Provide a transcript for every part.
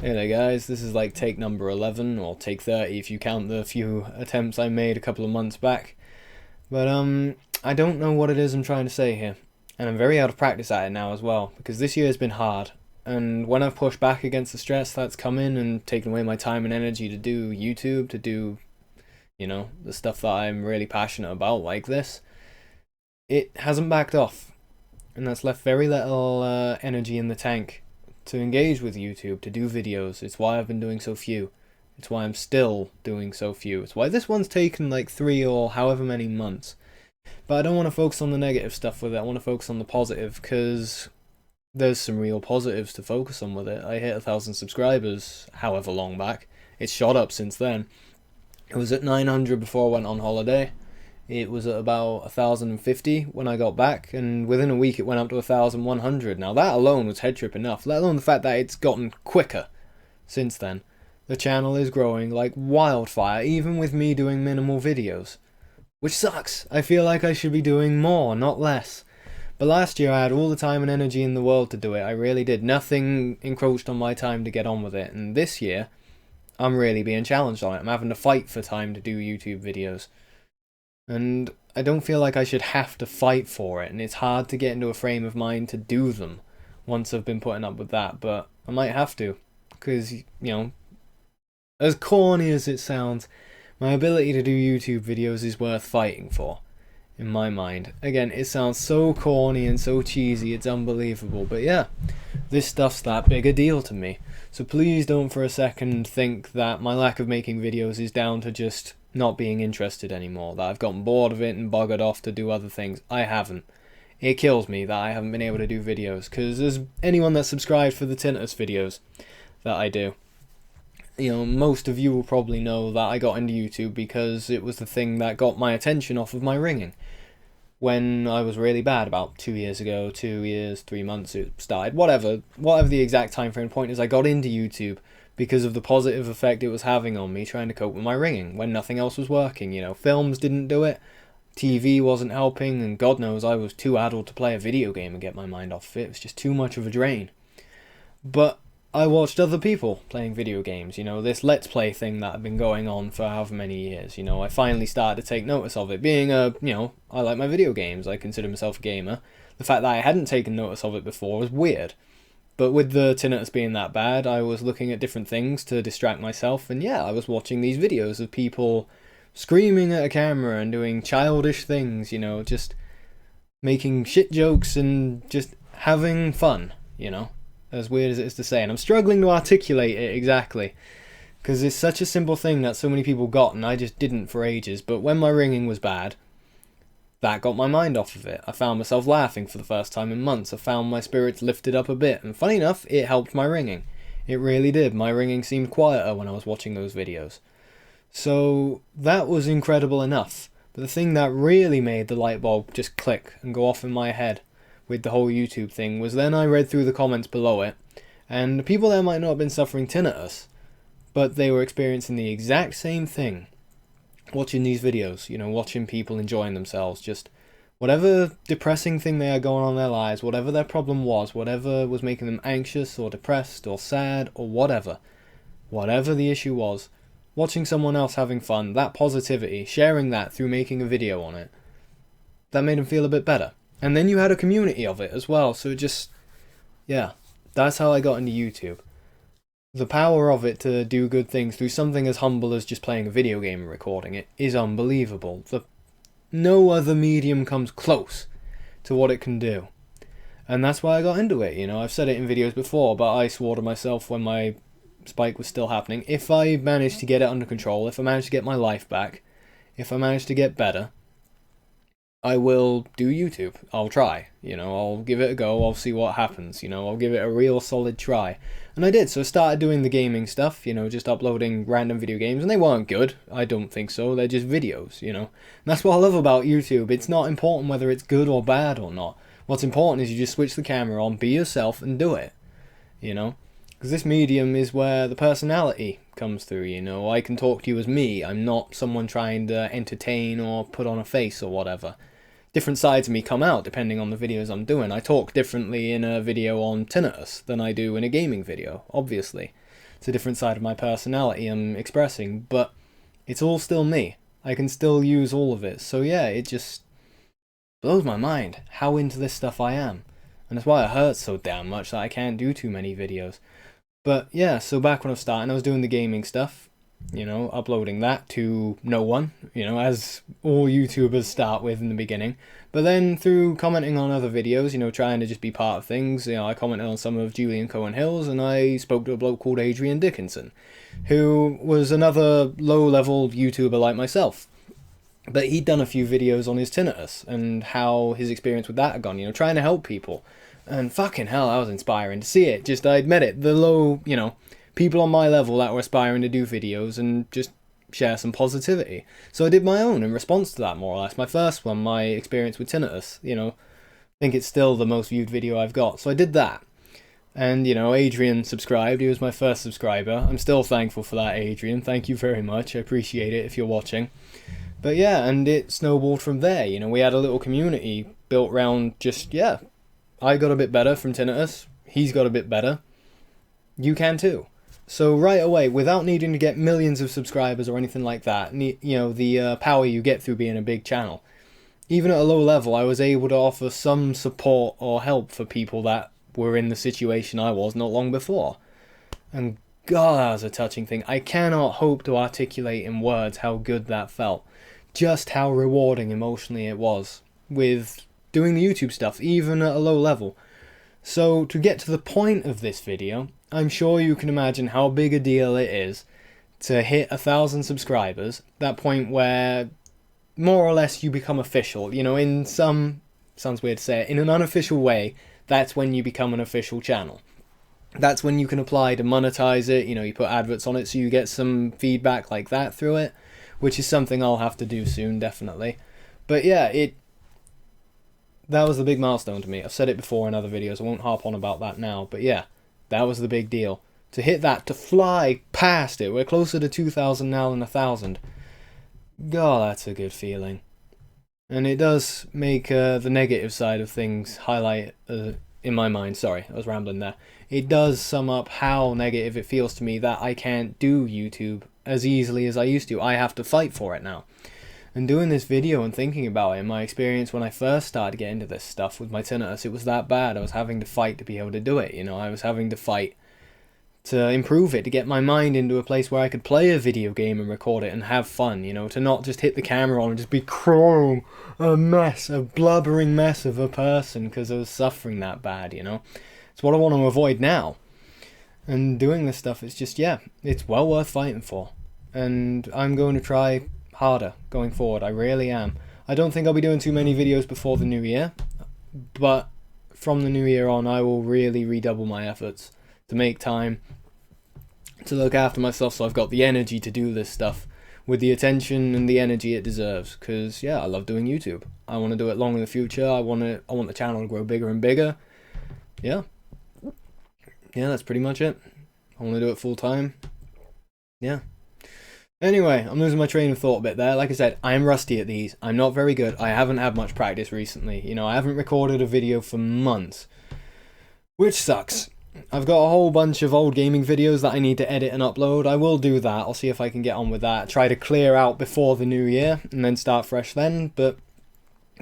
Hey there guys, this is like take number 11, or take 30 if you count the few attempts I made a couple of months back. But I don't know what it is I'm trying to say here. And I'm very out of practice at it now as well, because this year has been hard. And when I've pushed back against the stress that's come in and taken away my time and energy to do YouTube, to do, the stuff that I'm really passionate about like this, it hasn't backed off. And that's left very little energy in the tank to engage with YouTube, to do videos. It's why I've been doing so few. It's why I'm still doing so few. It's why this one's taken like 3 or however many months. But I don't want to focus on the negative stuff with it. I want to focus on the positive, because there's some real positives to focus on with it. I hit 1,000 subscribers however long back. It's shot up since then. It was at 900 before I went on holiday. It was at about 1,050 when I got back, and within a week it went up to 1,100. Now that alone was head trip enough, let alone the fact that it's gotten quicker since then. The channel is growing like wildfire, even with me doing minimal videos. Which sucks. I feel like I should be doing more, not less. But last year I had all the time and energy in the world to do it. I really did. Nothing encroached on my time to get on with it. And this year, I'm really being challenged on it. I'm having to fight for time to do YouTube videos. And I don't feel like I should have to fight for it, and it's hard to get into a frame of mind to do them once I've been putting up with that, but I might have to, because, as corny as it sounds, my ability to do YouTube videos is worth fighting for, in my mind. Again, it sounds so corny and so cheesy, it's unbelievable, but yeah, this stuff's that big a deal to me. So please don't for a second think that my lack of making videos is down to just not being interested anymore, that I've gotten bored of it and buggered off to do other things. I haven't. It kills me that I haven't been able to do videos, because there's anyone that's subscribed for the tinnitus videos that I do. Most of you will probably know that I got into YouTube because it was the thing that got my attention off of my ringing. When I was really bad, about 2 years ago, 2 years, 3 months it started, whatever the exact time frame. Point is, I got into YouTube because of the positive effect it was having on me trying to cope with my ringing when nothing else was working. Films didn't do it, TV wasn't helping, and God knows I was too addled to play a video game and get my mind off of it. It was just too much of a drain. But I watched other people playing video games, this Let's Play thing that had been going on for however many years. I finally started to take notice of it. Being I like my video games, I consider myself a gamer. The fact that I hadn't taken notice of it before was weird. But with the tinnitus being that bad, I was looking at different things to distract myself, and yeah, I was watching these videos of people screaming at a camera and doing childish things, just making shit jokes and just having fun, as weird as it is to say. And I'm struggling to articulate it exactly, because it's such a simple thing that so many people got, and I just didn't for ages. But when my ringing was bad, that got my mind off of it. I found myself laughing for the first time in months. I found my spirits lifted up a bit, and funny enough, it helped my ringing. It really did. My ringing seemed quieter when I was watching those videos. So that was incredible enough. But the thing that really made the light bulb just click and go off in my head with the whole YouTube thing was then I read through the comments below it, and the people there might not have been suffering tinnitus, but they were experiencing the exact same thing. Watching these videos, watching people enjoying themselves, just whatever depressing thing they had going on in their lives, whatever their problem was, whatever was making them anxious or depressed or sad or whatever the issue was, watching someone else having fun, that positivity, sharing that through making a video on it, that made them feel a bit better. And then you had a community of it as well, so that's how I got into YouTube. The power of it to do good things through something as humble as just playing a video game and recording it is unbelievable. No other medium comes close to what it can do. And that's why I got into it, I've said it in videos before, but I swore to myself when my spike was still happening, if I managed to get it under control, if I managed to get my life back, if I managed to get better, I will do YouTube. I'll try, I'll give it a go, I'll see what happens, I'll give it a real solid try. And I did, so I started doing the gaming stuff, just uploading random video games, and they weren't good, I don't think so, they're just videos, And that's what I love about YouTube. It's not important whether it's good or bad or not. What's important is you just switch the camera on, be yourself, and do it, Because this medium is where the personality comes through, I can talk to you as me, I'm not someone trying to entertain or put on a face or whatever. different sides of me come out depending on the videos I'm doing. I talk differently in a video on tinnitus than I do in a gaming video, obviously. It's a different side of my personality I'm expressing, but it's all still me. I can still use all of it. So yeah, it just blows my mind how into this stuff I am. And that's why it hurts so damn much that I can't do too many videos. But yeah, so back when I was starting, I was doing the gaming stuff, you know, uploading that to no one, you know, as all YouTubers start with in the beginning. But then through commenting on other videos, you know, trying to just be part of things, you know, I commented on some of Julian Cohen Hill's, and I spoke to a bloke called Adrian Dickinson, who was another low-level YouTuber like myself. But he'd done a few videos on his tinnitus and how his experience with that had gone, you know, trying to help people. And fucking hell, that was inspiring to see it. Just, I admit it, the low, you know, people on my level that were aspiring to do videos and just share some positivity. So I did my own in response to that, more or less. My first one, my experience with tinnitus, you know, I think it's still the most viewed video I've got. So I did that. And, you know, Adrian subscribed. He was my first subscriber. I'm still thankful for that, Adrian. Thank you very much. I appreciate it if you're watching. But yeah, and it snowballed from there. You know, we had a little community built around just, yeah, I got a bit better from tinnitus. He's got a bit better. You can too. So right away, without needing to get millions of subscribers or anything like that, you know, the power you get through being a big channel. Even at a low level, I was able to offer some support or help for people that were in the situation I was not long before. And God, that was a touching thing. I cannot hope to articulate in words how good that felt. Just how rewarding emotionally it was with doing the YouTube stuff, even at a low level. So to get to the point of this video, I'm sure you can imagine how big a deal it is to hit 1,000 subscribers, that point where more or less you become official. You know, in some, sounds weird to say it, in an unofficial way, that's when you become an official channel. That's when you can apply to monetize it, you know, you put adverts on it so you get some feedback like that through it, which is something I'll have to do soon, definitely. But yeah, that was the big milestone to me. I've said it before in other videos, I won't harp on about that now, but yeah, that was the big deal. To hit that, to fly past it, we're closer to 2,000 now than 1,000. God, that's a good feeling. And it does make the negative side of things highlight, in my mind, sorry, I was rambling there. It does sum up how negative it feels to me that I can't do YouTube as easily as I used to. I have to fight for it now. And doing this video and thinking about it, my experience when I first started getting into this stuff with my tinnitus, it was that bad. I was having to fight to be able to do it, you know. I was having to fight to improve it, to get my mind into a place where I could play a video game and record it and have fun, you know, to not just hit the camera on and just be crying a mess, a blubbering mess of a person because I was suffering that bad, you know. It's what I want to avoid now. And doing this stuff, it's just, yeah, it's well worth fighting for. And I'm going to try harder going forward. I really am. I don't think I'll be doing too many videos before the new year, but from the new year on I will really redouble my efforts to make time to look after myself so I've got the energy to do this stuff with the attention and the energy it deserves, because yeah, I love doing YouTube. I want to do it long in the future. I want the channel to grow bigger and bigger. Yeah, that's pretty much it. I want to do it full time. Yeah. Anyway, I'm losing my train of thought a bit there. Like I said, I am rusty at these. I'm not very good. I haven't had much practice recently. You know, I haven't recorded a video for months, which sucks. I've got a whole bunch of old gaming videos that I need to edit and upload. I will do that. I'll see if I can get on with that. Try to clear out before the new year and then start fresh then. But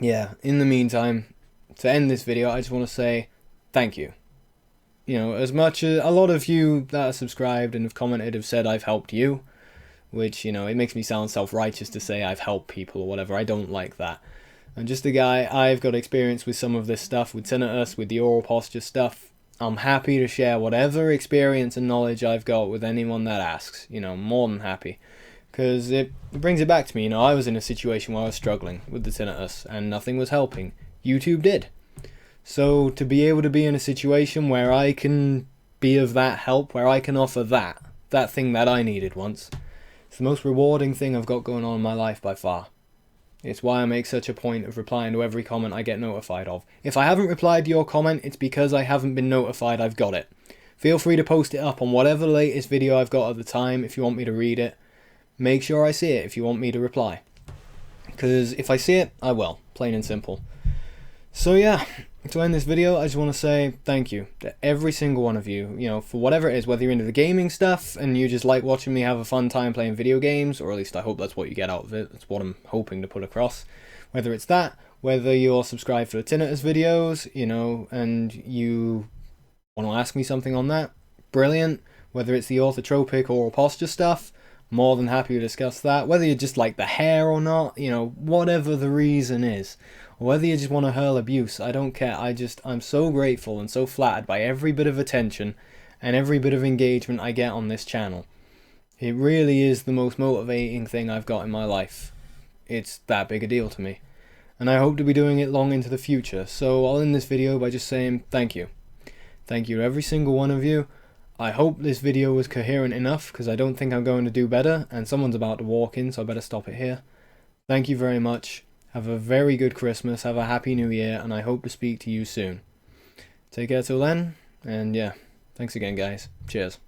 yeah, in the meantime, to end this video, I just want to say thank you. You know, as much as a lot of you that are subscribed and have commented have said I've helped you, which, you know, it makes me sound self-righteous to say I've helped people or whatever. I don't like that. I'm just a guy. I've got experience with some of this stuff, with tinnitus, with the oral posture stuff. I'm happy to share whatever experience and knowledge I've got with anyone that asks. You know, more than happy. Because it brings it back to me. You know, I was in a situation where I was struggling with the tinnitus and nothing was helping. YouTube did. So to be able to be in a situation where I can be of that help, where I can offer that thing that I needed once, it's the most rewarding thing I've got going on in my life by far. It's why I make such a point of replying to every comment I get notified of. If I haven't replied to your comment, it's because I haven't been notified I've got it. Feel free to post it up on whatever latest video I've got at the time if you want me to read it. Make sure I see it if you want me to reply. Because if I see it, I will. Plain and simple. So yeah, to end this video, I just want to say thank you to every single one of you, you know, for whatever it is, whether you're into the gaming stuff and you just like watching me have a fun time playing video games, or at least I hope that's what you get out of it, that's what I'm hoping to put across. Whether it's that, whether you're subscribed for the tinnitus videos, you know, and you want to ask me something on that, brilliant. Whether it's the orthotropic oral posture stuff, more than happy to discuss that. Whether you just like the hair or not, you know, whatever the reason is. Or whether you just want to hurl abuse, I don't care. I'm so grateful and so flattered by every bit of attention and every bit of engagement I get on this channel. It really is the most motivating thing I've got in my life. It's that big a deal to me. And I hope to be doing it long into the future. So I'll end this video by just saying thank you. Thank you to every single one of you. I hope this video was coherent enough, because I don't think I'm going to do better, and someone's about to walk in, so I better stop it here. Thank you very much. Have a very good Christmas, have a happy new year, and I hope to speak to you soon. Take care till then, and yeah, thanks again guys. Cheers.